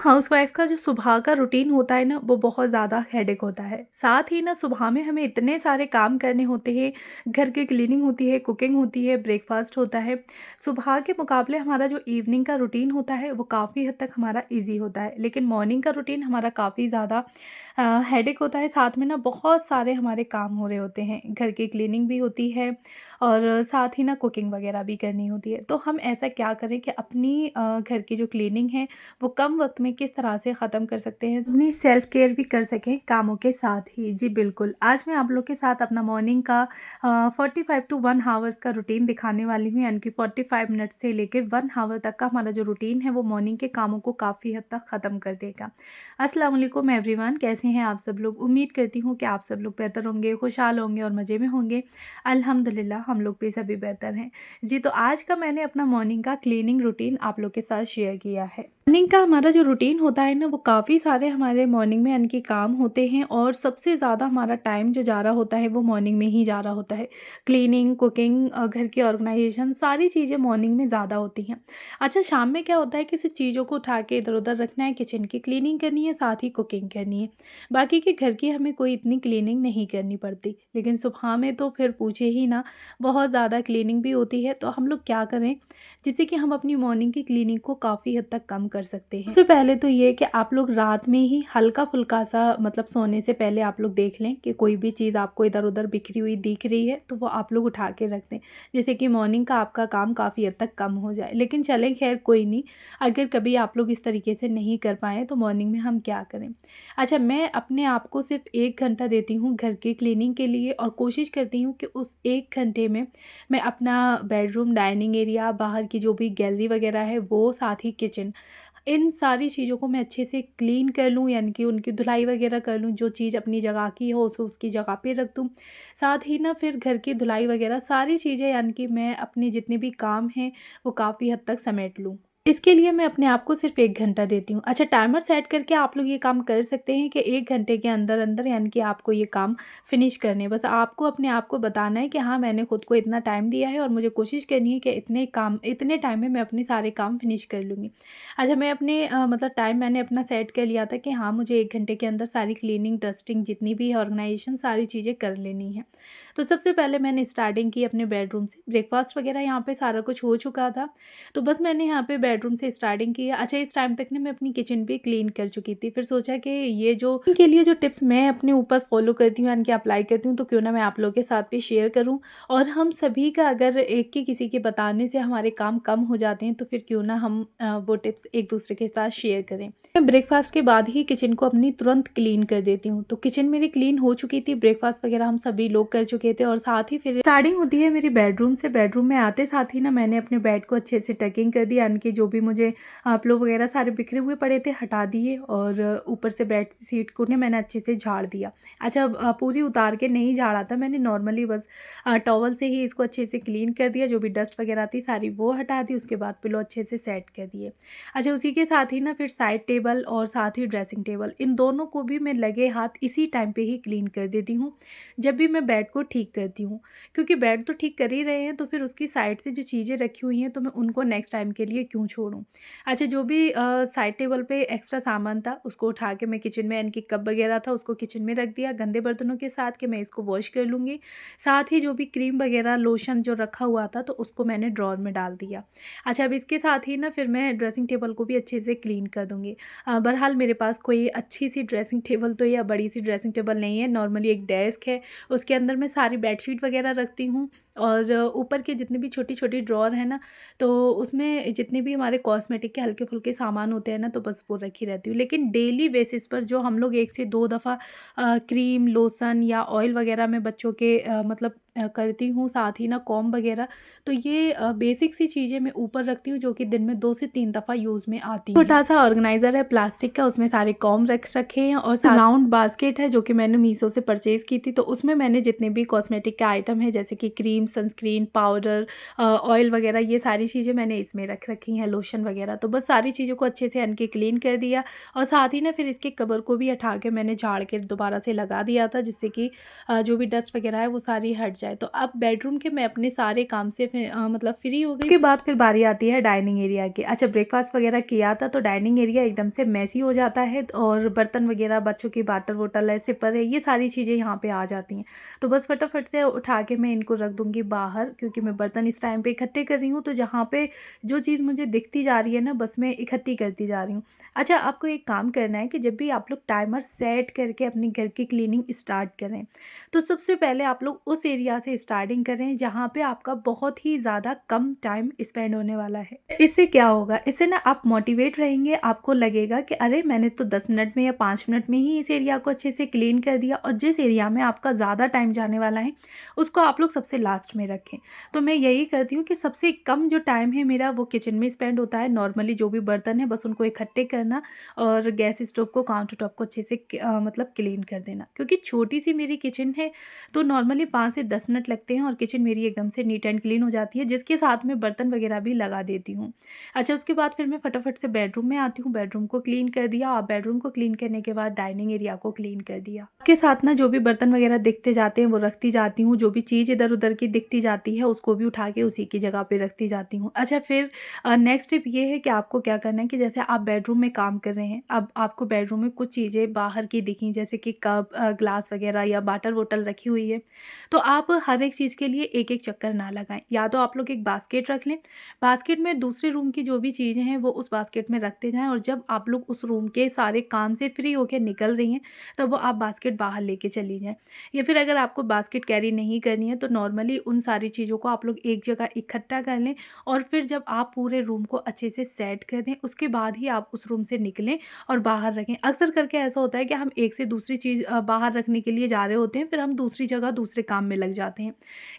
Housewife का जो सुबह का रूटीन होता है ना, वो बहुत ज़्यादा हेडेक होता है। साथ ही ना सुबह में हमें इतने सारे काम करने होते हैं, घर की क्लीनिंग होती है, कुकिंग होती है, ब्रेकफास्ट होता है। सुबह के मुकाबले हमारा जो इवनिंग का रूटीन होता है वो काफ़ी हद तक हमारा ईज़ी होता है, लेकिन मॉर्निंग का रूटीन हमारा काफ़ी ज़्यादा हेडेक होता है। साथ में ना बहुत सारे हमारे काम हो रहे होते हैं, घर की क्लीनिंग भी होती है और साथ ही ना कुकिंग वगैरह भी करनी होती है। तो हम ऐसा क्या करें कि अपनी घर की जो क्लीनिंग है वो कम वक्त में किस तरह से ख़त्म कर सकते हैं, अपनी सेल्फ केयर भी कर सकें कामों के साथ ही। जी बिल्कुल, आज मैं आप लोग के साथ अपना मॉर्निंग का 45 टू 1 हावर्स का रूटीन दिखाने वाली हूँ, यानी कि 45 मिनट से लेके 1 हावर तक का हमारा जो रूटीन है वो मॉर्निंग के कामों को काफ़ी हद तक ख़त्म कर देगा। अस्सलाम वालेकुम एवरीवन, कैसे हैं आप सब लोग? उम्मीद करती हूँ कि आप सब लोग बेहतर होंगे, खुशहाल होंगे और मज़े में होंगे। अल्हम्दुलिल्लाह हम लोग भी सभी बेहतर हैं। जी, तो आज का मैंने अपना मॉर्निंग का क्लीनिंग रूटीन आप लोग के साथ शेयर किया है। मॉर्निंग का हमारा जो रूटीन होता है ना, वो काफ़ी सारे हमारे मॉर्निंग में यानी कि काम होते हैं और सबसे ज़्यादा हमारा टाइम जो जा रहा होता है वो मॉर्निंग में ही जा रहा होता है। क्लीनिंग, कुकिंग, घर की ऑर्गेनाइजेशन, सारी चीज़ें मॉर्निंग में ज़्यादा होती हैं। अच्छा, शाम में क्या होता है कि सिर्फ चीज़ों को उठा के इधर-उधर रखना है, किचन की क्लीनिंग करनी है, साथ ही कुकिंग करनी है। बाकी के घर की हमें कोई इतनी क्लीनिंग नहीं करनी पड़ती। लेकिन सुबह में तो फिर पूछिए ही ना, बहुत ज़्यादा क्लीनिंग भी होती है। तो हम लोग क्या करें जिससे कि हम अपनी मॉर्निंग की क्लीनिंग को काफ़ी हद तक कम कर सकते हैं। सबसे पहले तो ये कि आप लोग रात में ही हल्का-फुल्का सा, मतलब सोने से पहले आप लोग देख लें कि कोई भी चीज़ आपको इधर-उधर बिखरी हुई दिख रही है तो वो आप लोग उठा के रख दें, जिससे कि मॉर्निंग का आपका काम काफ़ी हद तक कम हो जाए। लेकिन चलें खैर कोई नहीं, अगर कभी आप लोग इस तरीके से नहीं कर पाएँ तो मॉर्निंग में हम क्या करें? अच्छा, मैं अपने आप को सिर्फ 1 घंटा देती हूँ घर की क्लीनिंग के लिए और कोशिश करती हूँ कि उस 1 घंटे में मैं अपना बेडरूम, डाइनिंग एरिया, बाहर की जो भी गैलरी वगैरह है वो, साथ ही किचन, इन सारी चीज़ों को मैं अच्छे से क्लीन कर लूँ, यानी कि उनकी धुलाई वगैरह कर लूँ। जो चीज़ अपनी जगह की हो उसे उसकी जगह पे रख दूँ। साथ ही ना फिर घर की धुलाई वगैरह सारी चीज़ें, यानी कि मैं अपने जितने भी काम हैं वो काफ़ी हद तक समेट लूँ। इसके लिए मैं अपने आप को सिर्फ़ 1 घंटा देती हूँ। अच्छा, टाइमर सेट करके आप लोग ये काम कर सकते हैं कि 1 घंटे के अंदर-अंदर, यानी कि आपको ये काम फ़िनिश करने हैं। बस आपको अपने आप को बताना है कि हाँ, मैंने खुद को इतना टाइम दिया है और मुझे कोशिश करनी है कि इतने टाइम में मैं अपने सारे काम फ़िनिश कर लूँगी। अच्छा, मैं अपने मतलब टाइम मैंने अपना सेट कर लिया था कि हाँ, मुझे 1 घंटे के अंदर सारी क्लीनिंग, डस्टिंग, जितनी भी है ऑर्गनाइज़ेशन, सारी चीज़ें कर लेनी है। तो सबसे पहले मैंने स्टार्टिंग की अपने बेडरूम से। ब्रेकफ़ास्ट वग़ैरह यहाँ पे सारा कुछ हो चुका था, तो बस मैंने यहाँ पे बेडरूम से स्टार्टिंग की है। अच्छा, इस टाइम तक ना मैं अपनी किचन भी क्लीन कर चुकी थी। फिर सोचा कि ये जो के लिए जो टिप्स मैं अपने ऊपर फ़ॉलो करती हूँ यानी कि अप्लाई करती हूँ, तो क्यों ना मैं आप लोगों के साथ भी शेयर करूँ। और हम सभी का अगर एक की किसी के बताने से हमारे काम कम हो जाते हैं, तो फिर क्यों ना हम वो टिप्स एक-दूसरे के साथ शेयर करें। मैं ब्रेकफ़ास्ट के बाद ही किचन को अपनी तुरंत क्लीन कर देती हूँ। तो किचन मेरी क्लीन हो चुकी थी, ब्रेकफ़ास्ट वग़ैरह हम सभी लोग कर चुके थे और साथ ही फिर स्टार्टिंग होती है मेरी बेडरूम से। बेडरूम में आते साथ ही ना मैंने अपने बेड को अच्छे से टकिंग कर दिया, यानी कि जो भी मुझे पिलो वग़ैरह सारे बिखरे हुए पड़े थे हटा दिए और ऊपर से बेड शीट को ना मैंने अच्छे से झाड़ दिया। अच्छा, पूरी उतार के नहीं झाड़ा था मैंने, नॉर्मली बस टॉवल से ही इसको अच्छे से क्लीन कर दिया। जो भी डस्ट वग़ैरह थी सारी वो हटा दी, उसके बाद पिलो अच्छे से सेट कर दिए। अच्छा, उसी के साथ ही ना फिर साइड टेबल और साथ ही ड्रेसिंग टेबल, इन दोनों को भी मैं लगे हाथ इसी टाइम पे ही क्लीन कर देती हूँ, जब भी मैं बेड को ठीक करती हूँ। क्योंकि बेड तो ठीक कर ही रहे हैं, तो फिर उसकी साइड से जो चीज़ें रखी हुई हैं तो मैं उनको नेक्स्ट टाइम के लिए क्यों छोड़ूँ। अच्छा, जो भी साइड टेबल पे एक्स्ट्रा सामान था उसको उठा के मैं किचन में, यानी कि कप वगैरह था उसको किचन में रख दिया गंदे बर्तनों के साथ, कि मैं इसको वॉश कर लूँगी। साथ ही जो भी क्रीम वगैरह, लोशन जो रखा हुआ था तो उसको मैंने ड्रॉअर में डाल दिया। अच्छा, अब इसके साथ ही ना फिर मैं ड्रेसिंग टेबल को भी अच्छे से क्लीन कर दूँगी। बहरहाल मेरे पास कोई अच्छी सी ड्रेसिंग टेबल तो या बड़ी सी ड्रेसिंग टेबल नहीं है, नॉर्मली एक डेस्क है, उसके अंदर मैं सारी बेडशीट वगैरह रखती हूँ और ऊपर के जितनी भी छोटी-छोटी ड्रॉअर है ना, तो उसमें जितने भी हमारे कॉस्मेटिक के हल्के-फुल्के सामान होते हैं ना, तो बस वो रखी रहती हूँ। लेकिन डेली बेसिस पर जो हम लोग 1 से 2 दफ़ा क्रीम, लोशन या ऑयल वगैरह मैं बच्चों के मतलब करती हूँ, साथ ही ना कॉम्ब वगैरह, तो ये बेसिक सी चीज़ें मैं ऊपर रखती हूँ जो कि दिन में 2 से 3 दफ़ा यूज़ में आती हैं। छोटा-सा ऑर्गेनाइज़र है प्लास्टिक का, उसमें सारे कॉम्ब रख रखे हैं और साथ राउंड बास्केट है जो कि मैंने मीशो से परचेज़ की थी, तो उसमें मैंने जितने भी कॉस्मेटिक के आइटम हैं जैसे कि क्रीम, सनस्क्रीन, पाउडर, ऑयल वगैरह, ये सारी चीज़ें मैंने इसमें रख रखी हैं, लोशन वगैरह। तो बस सारी चीज़ों को अच्छे से अनके क्लीन कर दिया और साथ ही ना फिर इसके कवर को भी हटा के मैंने झाड़ के दोबारा से लगा दिया था, जिससे कि जो भी डस्ट वगैरह है वो सारी हट जाए। तो अब बेडरूम के मैं अपने सारे काम से फिर मतलब फ्री हो गई। उसके बाद फिर बारी आती है डाइनिंग एरिया की। अच्छा, ब्रेकफास्ट वगैरह किया था तो डाइनिंग एरिया एकदम से मैसी हो जाता है और बर्तन वगैरह, बच्चों की वाटर बोतल है, सिपर है, ये सारी चीज़ें यहाँ पे आ जाती हैं। तो बस फटाफट से उठा के मैं इनको रख दूँगी बाहर, क्योंकि मैं बर्तन इस टाइम पे इकट्ठे कर रही हूँ। तो जहाँ पे जो चीज़ मुझे दिखती जा रही है ना, बस मैं इकट्ठी करती जा रही हूँ। अच्छा, आपको एक काम करना है कि जब भी आप लोग टाइमर सेट करके अपने घर की क्लीनिंग स्टार्ट करें, तो सबसे पहले आप लोग उस एरिया से स्टार्टिंग करें जहाँ पे आपका बहुत ही ज़्यादा कम टाइम स्पेंड होने वाला है। इससे क्या होगा, इससे ना आप मोटिवेट रहेंगे, आपको लगेगा कि अरे मैंने तो 10 मिनट में या 5 मिनट में ही इस एरिया को अच्छे से क्लीन कर दिया। और जिस एरिया में आपका ज़्यादा टाइम जाने वाला है, उसको आप लोग सबसे लास्ट में रखें। तो मैं यही करती हूँ कि सबसे कम जो टाइम है मेरा, वो किचन में स्पेंड होता है। नॉर्मली जो भी बर्तन है बस उनको इकट्ठे करना और गैस स्टोव को, काउंटर टॉप को अच्छे से मतलब क्लीन कर देना। क्योंकि छोटी सी मेरी किचन है तो नॉर्मली 5 से 10 मिनट लगते हैं और किचन मेरी एकदम से नीट एंड क्लीन हो जाती है, जिसके साथ में बर्तन वगैरह भी लगा देती हूँ। अच्छा, उसके बाद फिर मैं फटाफट से बेडरूम में आती हूँ। बेडरूम को क्लीन कर दिया और बेडरूम को क्लीन करने के बाद डाइनिंग एरिया को क्लीन कर दिया। के साथ ना जो भी बर्तन वगैरह दिखते जाते हैं वो रखती जाती हूँ। जो भी चीज़ इधर उधर की दिखती जाती है उसको भी उठा के उसी की जगह पे रखती जाती हूँ। अच्छा, फिर नेक्स्ट टिप ये है कि आपको क्या करना है कि जैसे आप बेडरूम में काम कर रहे हैं, अब आपको बेडरूम में कुछ चीज़ें बाहर की दिखी, जैसे कि कप, ग्लास वगैरह या वाटर बोतल रखी हुई है, तो आप हर एक चीज़ के लिए एक एक चक्कर ना लगाएं। या तो आप लोग एक बास्केट रख लें, बास्केट में दूसरे रूम की जो भी चीज़ें हैं वो उस बास्केट में रखते जाएं, और जब आप लोग उस रूम के सारे काम से फ्री होकर निकल रही हैं तब वो आप बास्केट बाहर लेके चली जाएं। या फिर अगर आपको बास्केट कैरी नहीं करनी है तो नॉर्मली उन सारी चीज़ों को आप लोग एक जगह इकट्ठा कर लें, और फिर जब आप पूरे रूम को अच्छे से सेट कर दें उसके बाद ही आप उस रूम से निकलें और बाहर रखें। अक्सर करके ऐसा होता है कि हम एक से दूसरी चीज़ बाहर रखने के लिए जा रहे होते हैं, फिर हम दूसरी जगह दूसरे काम में लग जाते हैं,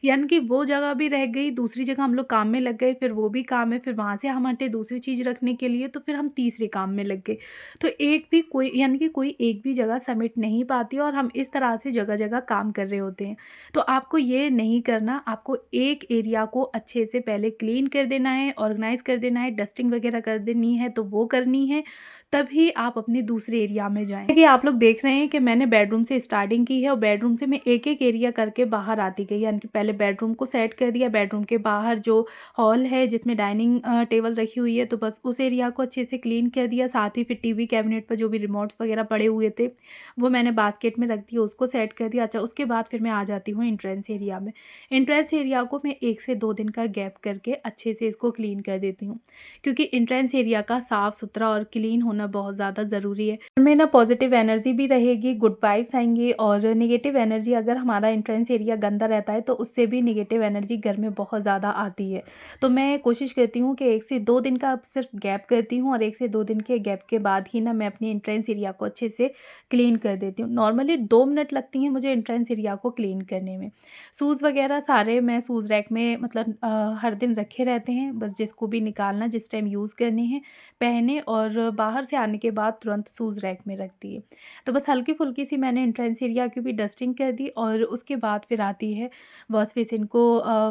यानी कि वो जगह भी रह गई, दूसरी जगह हम लोग काम में लग गए, फिर वो भी काम है, फिर वहाँ से हम हटे दूसरी चीज़ रखने के लिए, तो फिर हम तीसरे काम में लग गए। तो एक भी कोई, यानी कि कोई एक भी जगह समेट नहीं पाती और हम इस तरह से जगह जगह काम कर रहे होते हैं। तो आपको ये नहीं करना, आपको एक एरिया को अच्छे से पहले क्लीन कर देना है, ऑर्गेनाइज कर देना है, डस्टिंग वगैरह कर देनी है तो वो करनी है, तभी आप अपने दूसरे एरिया में जाएँ। कि आप लोग देख रहे हैं कि मैंने बेडरूम से स्टार्टिंग की है और बेडरूम से मैं एक-एक एरिया करके बाहर आती गई, यानी कि पहले बेडरूम को सेट कर दिया, बेडरूम के बाहर जो हॉल है जिसमें डाइनिंग टेबल रखी हुई है तो बस उस एरिया को अच्छे से क्लीन कर दिया। साथ ही फिर टीवी कैबिनेट पर जो भी रिमोट्स वगैरह पड़े हुए थे वो मैंने बास्केट में रख दिया, उसको सेट कर दिया। अच्छा, उसके बाद फिर मैं आ जाती हूँ एंट्रेंस एरिया में। एंट्रेंस एरिया को मैं 1 से 2 दिन का गैप करके अच्छे से इसको क्लीन कर देती हूँ, क्योंकि एंट्रेंस एरिया का साफ़ सुथरा और क्लीन होना बहुत ज़्यादा ज़रूरी है। उनमें ना पॉजिटिव एनर्जी भी रहेगी, गुड वाइब्स आएँगी, और नेगेटिव एनर्जी, अगर हमारा एंट्रेंस एरिया गंदा रहता है तो उससे भी नेगेटिव एनर्जी घर में बहुत ज़्यादा आती है। तो मैं कोशिश करती हूँ कि 1 से 2 दिन का सिर्फ गैप करती हूँ और 1 से 2 दिन के गैप के बाद ही ना मैं अपनी एंट्रेंस एरिया को अच्छे से क्लीन कर देती हूँ। नॉर्मली 2 मिनट लगती हैं मुझे एंट्रेंस एरिया को क्लीन करने में। शूज़ वगैरह सारे मैं शूज़ रैक में मतलब हर दिन रखे रहते हैं, बस जिसको भी निकालना, जिस टाइम यूज़ करने हैं पहने, और बाहर से आने के बाद तुरंत शूज़ रैक में रख दिए। तो बस हल्की-फुल्की सी मैंने एंट्रेंस एरिया की भी डस्टिंग कर दी, और उसके बाद फिर आती है वॉश बेसिन को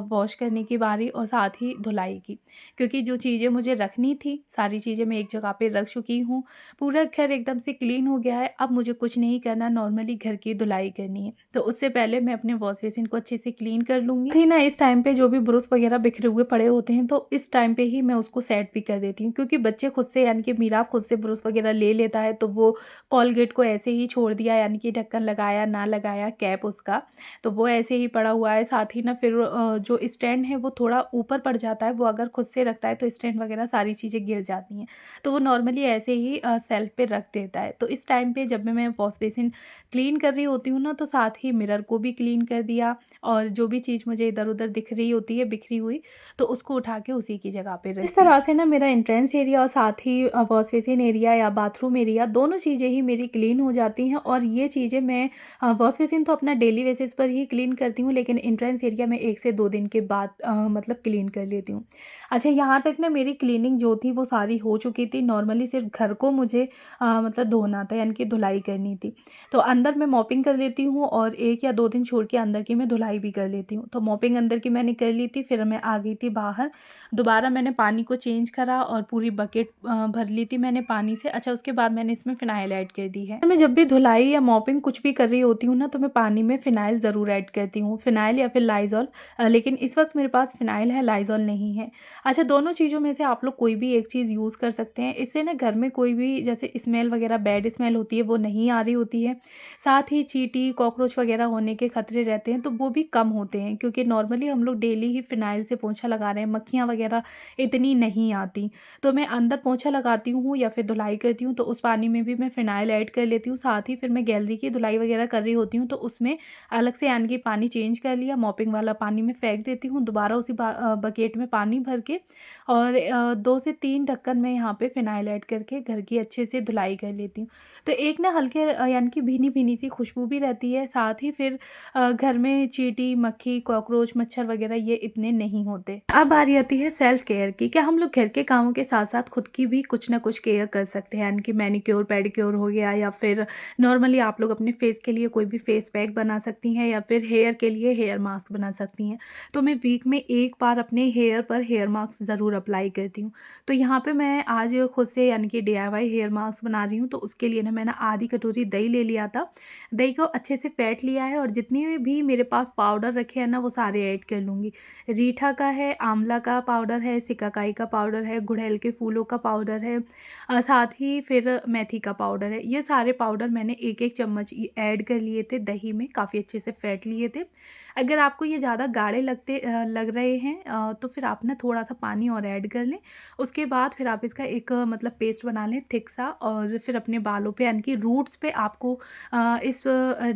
वॉश करने की बारी और साथ ही धुलाई की। क्योंकि जो चीज़ें मुझे रखनी थी, सारी चीज़ें मैं एक जगह पे रख चुकी हूँ। पूरा घर एकदम से क्लीन हो गया है, अब मुझे कुछ नहीं करना, नॉर्मली घर की धुलाई करनी है। तो उससे पहले मैं अपने वॉश बेसिन को अच्छे से क्लीन कर लूँगी। थी ना, इस टाइम पे जो भी ब्रुश वगैरह बिखरे हुए पड़े होते हैं तो इस टाइम पे ही मैं उसको सेट भी कर देती हूँ, क्योंकि बच्चे खुद से, यानी कि मीरा खुद से ब्रुश वगैरह ले लेता है तो वो कोलगेट को ऐसे ही छोड़ दिया, यानी कि ढक्कन लगाया ना लगाया, कैप उसका, तो वो ऐसे ही पड़ा हुआ है। साथ ही ना फिर जो स्टैंड है वो थोड़ा ऊपर पड़ जाता है, वो अगर खुद से रखता है तो स्टैंड वगैरह सारी चीज़ें गिर जाती हैं, तो वो नॉर्मली ऐसे ही शेल्फ पे रख देता है। तो इस टाइम पे जब मैं वॉश बेसिन क्लीन कर रही होती हूँ ना, तो साथ ही मिरर को भी क्लीन कर दिया, और जो भी चीज़ मुझे इधर-उधर दिख रही होती है बिखरी हुई, तो उसको उठा के उसी की जगह पे रख, इस तरह से ना मेरा एंट्रेंस एरिया और साथ ही वॉश बेसिन एरिया या बाथरूम एरिया, दोनों चीज़ें ही मेरी क्लीन हो जाती हैं। और ये चीज़ें मैं वॉश बेसिन तो अपना डेली बेसिस पर ही क्लीन करती हूँ, लेकिन एंट्रेंस एरिया में 1 से 2 दिन के बाद मतलब क्लीन कर लेती हूँ। अच्छा, यहाँ तक ना मेरी क्लीनिंग जो थी वो सारी हो चुकी थी। नॉर्मली सिर्फ घर को मुझे मतलब धोना था, यानी कि धुलाई करनी थी। तो अंदर मैं मॉपिंग कर लेती हूँ और 1 या 2 दिन छोड़ के अंदर की मैं धुलाई भी कर लेती हूँ। तो मॉपिंग अंदर की मैंने कर ली थी, फिर मैं आ गई थी बाहर। दोबारा मैंने पानी को चेंज करा और पूरी बकेट भर ली थी मैंने पानी से। अच्छा, उसके बाद मैंने इसमें फ़िनाइल ऐड कर दी है। मैं जब भी धुलाई या मॉपिंग कुछ भी कर रही होती हूँ ना, तो मैं पानी में फ़िनाइल ज़रूर ऐड करती हूँ। हूँ, फ़िनाइल या फिर लाइज़ॉल। लेकिन इस वक्त मेरे पास फ़िनाइल है, लाइज़ॉल नहीं है। अच्छा, दोनों चीज़ों में से आप लोग कोई भी एक चीज़ यूज़ कर सकते हैं। इससे ना घर में कोई भी जैसे स्मेल वगैरह, बैड स्मेल होती है, वो नहीं आ रही होती है। साथ ही चींटी, कॉकरोच वगैरह होने के खतरे रहते हैं, तो वो भी कम होते हैं, क्योंकि नॉर्मली हम लोग डेली ही फ़िनाइल से पोंछा लगा रहे हैं, मक्खियाँ वगैरह इतनी नहीं आती। तो मैं अंदर पोंछा लगाती हूँ या फिर धुलाई करती हूँ, तो उस पानी में भी मैं फ़िनाइल ऐड कर लेती हूँ। साथ ही फिर मैं गैलरी की धुलाई वगैरह कर रही होती हूँ, तो उसमें अलग से यानी कि पानी चेंज कर लिया, मॉपिंग वाला पानी में फेंक देती हूँ, दोबारा उसी बकेट में पानी भर के, और 2 से 3 ढक्कन मैं यहाँ पे फ़िनाइल ऐड करके घर की अच्छे से धुलाई कर लेती हूँ। तो एक ना हल्के यानी कि भीनी-भीनी सी खुशबू भी रहती है। साथ ही फिर घर में चींटी, मक्खी, कॉकरोच, मच्छर वगैरह ये इतने नहीं होते। अब बारी आती है सेल्फ केयर की। क्या हम लोग घर के कामों के साथ-साथ खुद की भी कुछ ना कुछ केयर कर सकते हैं? यानी कि मैनीक्योर, पेडीक्योर हो गया, या फिर नॉर्मली आप लोग अपने फेस के लिए कोई भी फेस पैक बना सकती हैं, या फिर हेयर के लिए हेयर मास्क बना सकती हैं। तो मैं वीक में 1 बार अपने हेयर पर हेयर मास्क ज़रूर अप्लाई करती हूँ। तो यहाँ पे मैं आज खुद से यानी कि डीआईवाई हेयर मास्क बना रही हूँ, तो उसके लिए ना मैंने आधी कटोरी दही ले लिया था। दही को अच्छे से फेंट लिया है, और जितने भी मेरे पास पाउडर रखे हैं ना, वो सारे ऐड कर लूँगी। रीठा का है, आंवला का पाउडर है, सिकाकाई का पाउडर है, गुड़हल के फूलों का पाउडर है, साथ ही फिर मेथी का पाउडर है। ये सारे पाउडर मैंने 1-1 चम्मच ऐड कर लिए थे दही में, काफ़ी अच्छे से फेंट लिए थे। अगर आपको ये ज़्यादा गाढ़े लग रहे हैं, तो फिर आप ना थोड़ा-सा पानी और ऐड कर लें। उसके बाद फिर आप इसका एक मतलब पेस्ट बना लें थिक सा, और फिर अपने बालों पे यानी कि रूट्स पे आपको इस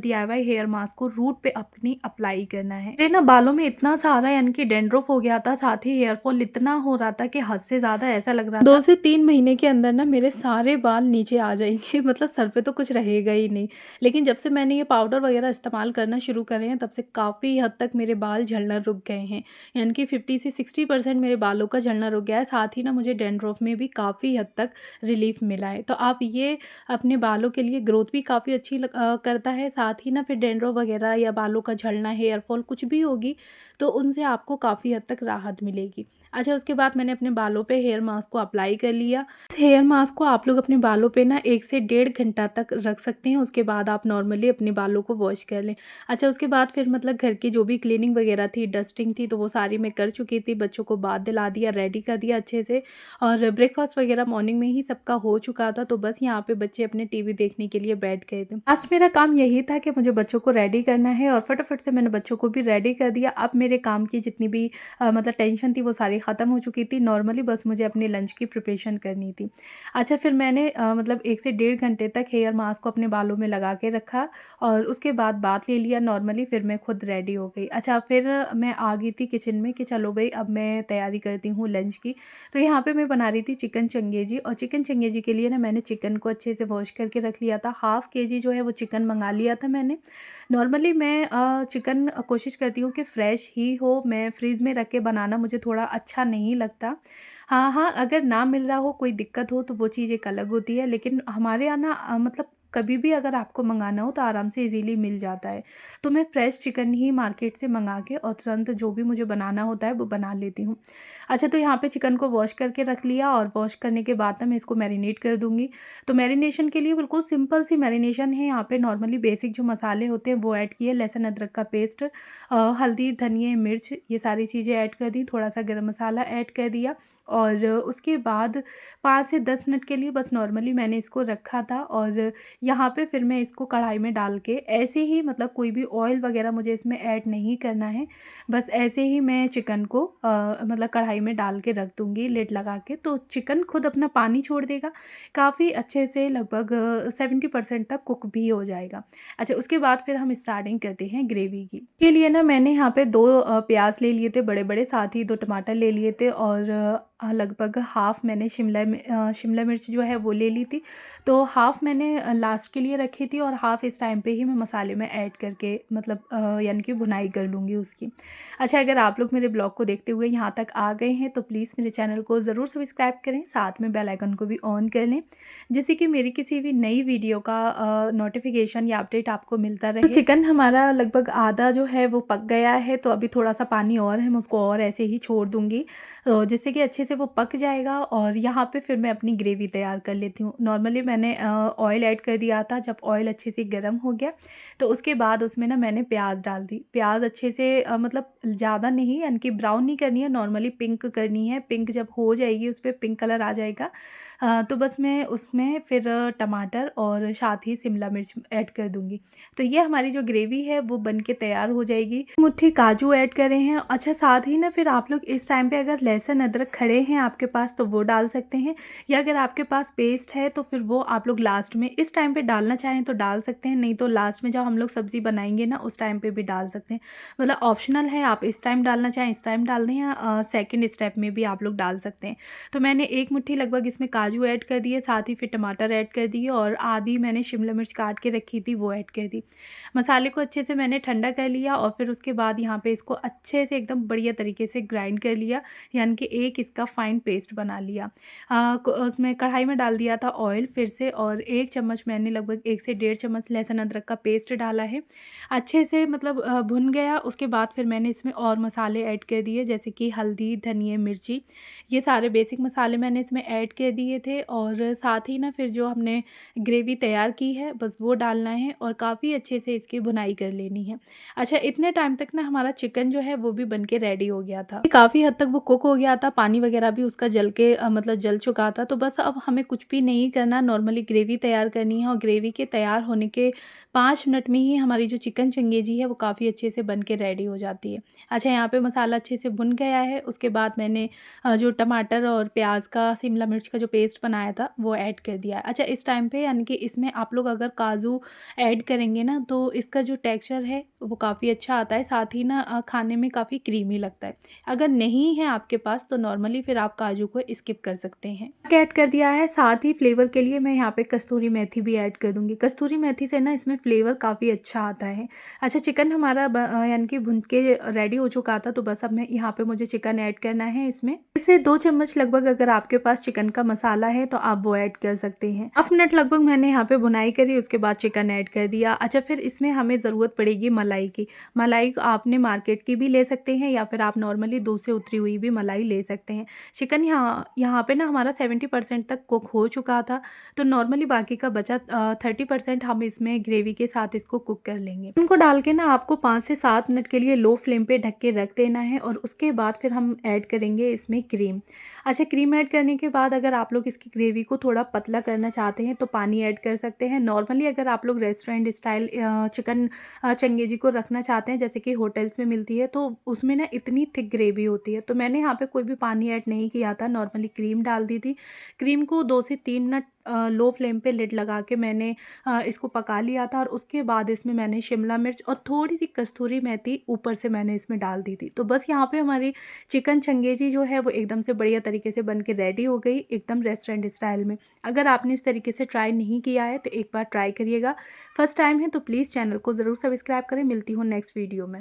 डीआईवाई हेयर मास्क को रूट पे अपनी अप्लाई करना है। मेरे ना बालों में इतना सारा यानी कि डैंड्रफ हो गया था, साथ ही हेयर फॉल इतना हो रहा था कि हद से ज़्यादा ऐसा लग रहा था 2 से 3 महीने के अंदर ना मेरे सारे बाल नीचे आ जाएँगे मतलब सर पे तो कुछ रहेगा ही नहीं। लेकिन जब से मैंने ये पाउडर वगैरह इस्तेमाल करना शुरू करे हैं, तब से काफ़ी हद तक मेरे बाल झड़ना रुक गए हैं। यानी कि 50 से 60% मेरे बालों का झड़ना रुक गया है। साथ ही ना मुझे डैंड्रफ में भी काफ़ी हद तक रिलीफ़ मिला है। तो आप ये अपने बालों के लिए ग्रोथ भी काफ़ी अच्छी करता है। साथ ही ना फिर डैंड्रफ वगैरह या बालों का झड़ना, हेयर फॉल कुछ भी होगी, तो उनसे आपको काफ़ी हद तक राहत मिलेगी। अच्छा, उसके बाद मैंने अपने बालों पे हेयर मास्क को अप्लाई कर लिया। इस हेयर मास्क को आप लोग अपने बालों पे ना 1 से डेढ़ घंटा तक रख सकते हैं। उसके बाद आप नॉर्मली अपने बालों को वॉश कर लें। अच्छा, उसके बाद फिर मतलब घर की जो भी क्लीनिंग वगैरह थी, डस्टिंग थी, तो वो सारी मैं कर चुकी थी। बच्चों को बाथ दिला दिया, रेडी कर दिया अच्छे से, और ब्रेकफ़ास्ट वगैरह मॉर्निंग में ही सबका हो चुका था। तो बस यहाँ पे बच्चे अपने टीवी देखने के लिए बैठ गए थे। लास्ट मेरा काम यही था कि मुझे बच्चों को रेडी करना है, और फटाफट से मैंने बच्चों को भी रेडी कर दिया। अब मेरे काम की जितनी भी मतलब टेंशन थी, वो सारी ख़त्म हो चुकी थी। नॉर्मली बस मुझे अपने लंच की प्रिपरेशन करनी थी। अच्छा, फिर मैंने मतलब 1 से डेढ़ घंटे तक हेयर मास्क को अपने बालों में लगा के रखा, और उसके बाद बाथ ले लिया नॉर्मली, फिर मैं खुद रेडी हो गई। अच्छा, फिर मैं आ गई थी किचन में कि चलो भई अब मैं तैयारी करती हूँ लंच की। तो यहाँ पे मैं बना रही थी चिकन चंगेजी, और चिकन चंगेजी के लिए ना मैंने चिकन को अच्छे से वॉश करके रख लिया था। हाफ़ केजी जो है वो चिकन मँगा लिया था मैंने। नॉर्मली मैं चिकन कोशिश करती हूँ कि फ्रेश ही हो, मैं फ्रिज में रख के बनाना मुझे थोड़ा अच्छा नहीं लगता। हाँ, अगर ना मिल रहा हो, कोई दिक्कत हो, तो वो चीज़ एक अलग होती है, लेकिन हमारे यहाँ ना मतलब कभी भी अगर आपको मँगाना हो तो आराम से ईज़िली मिल जाता है। तो मैं फ्रेश चिकन ही मार्केट से मँगा के और तुरंत जो भी मुझे बनाना होता है वो बना लेती हूँ। अच्छा, तो यहाँ पे चिकन को वॉश करके रख लिया, और वॉश करने के बाद ना मैं इसको मैरिनेट कर दूँगी। तो मैरिनेशन के लिए बिल्कुल सिंपल सी मैरिनेशन है। यहाँ पे नॉर्मली बेसिक जो मसाले होते हैं वो ऐड किए, लहसुन अदरक का पेस्ट, हल्दी, धनिया, मिर्च, ये सारी चीज़ें ऐड कर दी, थोड़ा-सा गरम मसाला ऐड कर दिया, और उसके बाद 5 से 10 मिनट के लिए बस नॉर्मली मैंने इसको रखा था। और यहाँ पे फिर मैं इसको कढ़ाई में डाल के ऐसे ही, मतलब कोई भी ऑयल वगैरह मुझे इसमें ऐड नहीं करना है, बस ऐसे ही मैं चिकन को मतलब कढ़ाई में डाल के रख दूँगी लिड लगा के, तो चिकन खुद अपना पानी छोड़ देगा, काफ़ी अच्छे से लगभग 70% तक कुक भी हो जाएगा। अच्छा, उसके बाद फिर हम स्टार्टिंग करते हैं ग्रेवी की। के लिए ना मैंने यहाँ पे 2 प्याज़ ले लिए थे बड़े-बड़े, साथ ही 2 टमाटर ले लिए थे, और लगभग हाफ़ मैंने शिमला मिर्च जो है वो ले ली थी। तो हाफ़ मैंने लास्ट के लिए रखी थी, और हाफ़ इस टाइम पे ही मैं मसाले में ऐड करके मतलब यानी कि भुनाई कर लूँगी उसकी। अच्छा, अगर आप लोग मेरे ब्लॉग को देखते हुए यहाँ तक आ गए हैं, तो प्लीज़ मेरे चैनल को ज़रूर सब्सक्राइब करें, साथ में बेल आइकन को भी ऑन कर लें, जिससे कि मेरी किसी भी नई वीडियो का नोटिफिकेशन या अपडेट आपको मिलता रहे। तो चिकन हमारा लगभग आधा जो है वो पक गया है, तो अभी थोड़ा सा पानी और है, मैं उसको और ऐसे ही छोड़ दूँगी, जिससे कि अच्छे से वो पक जाएगा और यहाँ पे फिर मैं अपनी ग्रेवी तैयार कर लेती हूँ। नॉर्मली मैंने ऑयल ऐड कर दिया था। जब ऑयल अच्छे से गर्म हो गया तो उसके बाद उसमें ना मैंने प्याज डाल दी। प्याज अच्छे से मतलब ज़्यादा नहीं, यानी कि ब्राउन नहीं करनी है, नॉर्मली पिंक करनी है। पिंक जब हो जाएगी, उस पे पिंक कलर आ जाएगा, तो बस मैं उसमें फिर टमाटर और साथ ही शिमला मिर्च ऐड कर दूँगी। तो ये हमारी जो ग्रेवी है वो बन के तैयार हो जाएगी। मुट्ठी काजू ऐड करे हैं। अच्छा, साथ ही ना फिर आप लोग इस टाइम पे अगर लहसुन अदरक खड़े हैं आपके पास तो वो डाल सकते हैं, या अगर आपके पास पेस्ट है तो फिर वो आप लोग लास्ट में इस टाइम पे डालना चाहें तो डाल सकते हैं, नहीं तो लास्ट में जब हम लोग सब्ज़ी बनाएंगे ना उस टाइम पे भी डाल सकते हैं। मतलब ऑप्शनल है, आप इस टाइम डालना चाहें इस टाइम डाल दें, या सेकेंड स्टेप में भी आप लोग डाल सकते हैं। तो मैंने एक मुट्ठी लगभग इसमें काजू ऐड कर दिए, साथ ही फिर टमाटर ऐड कर दिए और आधी मैंने शिमला मिर्च काट के रखी थी वो ऐड कर दी। मसाले को अच्छे से मैंने ठंडा कर लिया और फिर उसके बाद यहाँ पे इसको अच्छे से एकदम बढ़िया तरीके से ग्राइंड कर लिया, यानी कि एक इसका फ़ाइन पेस्ट बना लिया। उसमें कढ़ाई में डाल दिया था ऑयल फिर से, और 1 चम्मच मैंने लगभग 1 से डेढ़ चम्मच लहसुन अदरक का पेस्ट डाला है। अच्छे से मतलब भुन गया, उसके बाद फिर मैंने इसमें और मसाले ऐड कर दिए, जैसे कि हल्दी, धनिया, मिर्ची, ये सारे बेसिक मसाले मैंने इसमें ऐड कर दिए थे। और साथ ही ना फिर जो हमने ग्रेवी तैयार की है बस वो डालना है और काफ़ी अच्छे से इसकी भुनाई कर लेनी है। अच्छा, इतने टाइम तक ना हमारा चिकन जो है वो भी बन के रेडी हो गया था। काफ़ी हद तक वो कुक हो गया था, पानी वगैरह भी उसका जल के मतलब जल चुका था। तो बस अब हमें कुछ भी नहीं करना, नॉर्मली ग्रेवी तैयार करनी है और ग्रेवी के तैयार होने के 5 मिनट में ही हमारी जो चिकन चंगेजी है वो काफ़ी अच्छे से बन के रेडी हो जाती है। अच्छा, यहाँ पे मसाला अच्छे से भुन गया है, उसके बाद मैंने जो टमाटर और प्याज का, शिमला मिर्च का जो पेस्ट बनाया था वो ऐड कर दिया है। अच्छा, इस टाइम पे यानी कि इसमें आप लोग अगर काजू ऐड करेंगे ना तो इसका जो टेक्सचर है वो काफ़ी अच्छा आता है, साथ ही ना खाने में काफ़ी क्रीमी लगता है। अगर नहीं है आपके पास तो नॉर्मली फिर आप काजू को स्किप कर सकते हैं। ऐड कर दिया है, साथ ही फ्लेवर के लिए मैं यहाँ पे कस्तूरी मेथी भी ऐड कर दूँगी। कस्तूरी मेथी से ना इसमें फ्लेवर काफ़ी अच्छा आता है। अच्छा, चिकन हमारा यानी कि भुन के रेडी हो चुका था, तो बस अब मैं यहाँ पे मुझे चिकन ऐड करना है इसमें। इससे 2 चम्मच लगभग अगर आपके पास चिकन का मसाला है तो आप वो ऐड कर सकते हैं। हाफ मिनट लगभग मैंने यहाँ पे भुनाई करी, उसके बाद चिकन ऐड कर दिया। अच्छा, फिर इसमें हमें ज़रूरत पड़ेगी मलाई की। मलाई आपने मार्केट की भी ले सकते हैं या फिर आप नॉर्मली दूध से उतरी हुई भी मलाई ले सकते हैं। चिकन यहाँ पे ना हमारा 70% तक कुक हो चुका था, तो नॉर्मली बाकी का बचा 30% हम इसमें ग्रेवी के साथ इसको कुक कर लेंगे। इनको डाल के ना आपको 5 से 7 मिनट के लिए लो फ्लेम पे ढक के रख देना है और उसके बाद फिर हम ऐड करेंगे इसमें क्रीम। अच्छा, क्रीम ऐड करने के बाद अगर आप लोग इसकी ग्रेवी को थोड़ा पतला करना चाहते हैं तो पानी ऐड कर सकते हैं। नॉर्मली अगर आप लोग रेस्टोरेंट स्टाइल चिकन चंगेजी को रखना चाहते हैं, जैसे कि होटल्स में मिलती है, तो उसमें ना इतनी थिक ग्रेवी होती है, तो मैंने यहाँ पे कोई भी पानी ऐड नहीं किया था, नॉर्मली क्रीम डाल दी थी। क्रीम को 2 से 3 मिनट लो फ्लेम पे लिड लगा के मैंने इसको पका लिया था और उसके बाद इसमें मैंने शिमला मिर्च और थोड़ी सी कस्तूरी मेथी ऊपर से मैंने इसमें डाल दी थी। तो बस यहाँ पे हमारी चिकन चंगेजी जो है वो एकदम से बढ़िया तरीके से बन के रेडी हो गई, एकदम रेस्टोरेंट स्टाइल में। अगर आपने इस तरीके से ट्राई नहीं किया है तो एक बार ट्राई करिएगा। फर्स्ट टाइम है तो प्लीज़ चैनल को ज़रूर सब्सक्राइब करें। मिलती हूँ नेक्स्ट वीडियो में।